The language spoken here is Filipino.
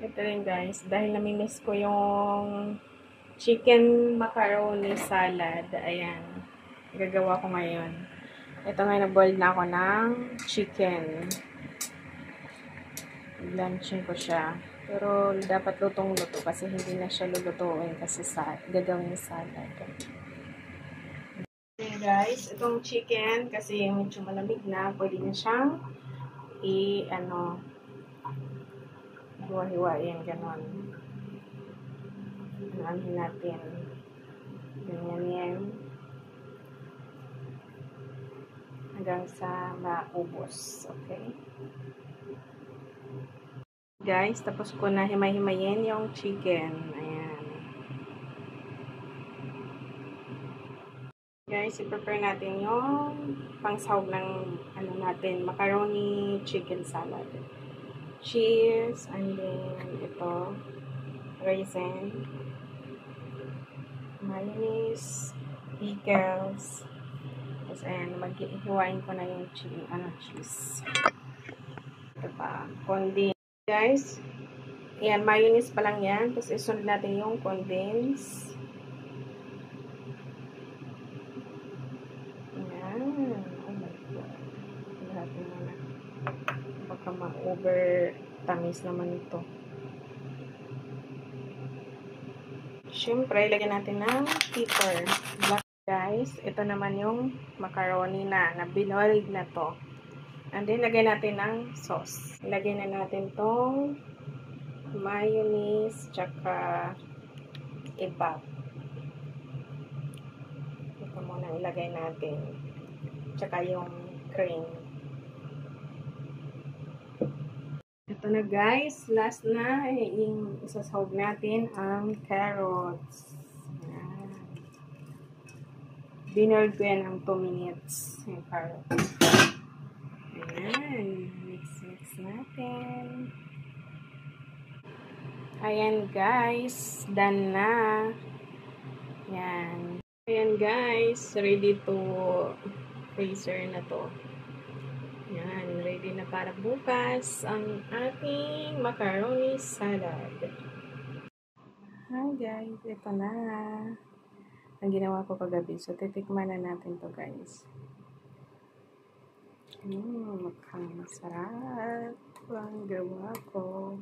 Ito rin guys, dahil namimiss ko yung chicken macaroni salad. Ayan. Gagawa ko ngayon. Ito ngayon, nag-boil na ako ng chicken. Luncheon ko siya. Pero dapat lutong-luto kasi hindi na siya lulutuin kasi gagawin salad. Okay guys, itong chicken kasi medyo malamig na, pwede na siyang hiwa-hiwain, ganon. Anuhin natin. Ganyan yan. Hanggang sa maubos. Okay? Guys, tapos ko na himay-himayin yung chicken. Ayan. Guys, i-prepare natin yung pangsahog ng macaroni chicken salad. Cheese, and then ito, raisin, mayonnaise, pickles. Tapos ayan, maghihiwain ko na yung cheese. Ito pa, condensed. Guys, ayan, mayonnaise pa lang yan. Tapos isunod natin yung condensed. Ayan. Oh my God. Lahat na. Baka ma-over tamis naman ito. Siyempre, ilagyan natin ng pepper. Black guys. Ito naman yung macaroni na binoiled na to. And then, lagyan natin ng sauce. Ilagyan na natin tong mayonnaise tsaka ibab. Ito muna ilagay natin. Tsaka yung cream. Ito na guys, last na, isasahog natin ang carrots. Ayan. Binoiled ko yan ng 2 minutes, yung carrots. Ayan, mix natin. Ayan guys, done na. Ayan. Ayan guys, ready to freezer na to. Yan, ready na para bukas ang ating macaroni salad. Hi guys, ito na. Ang ginawa ko kagabi. So, titikman na natin to guys. Mukhang masarap ang gawa ko.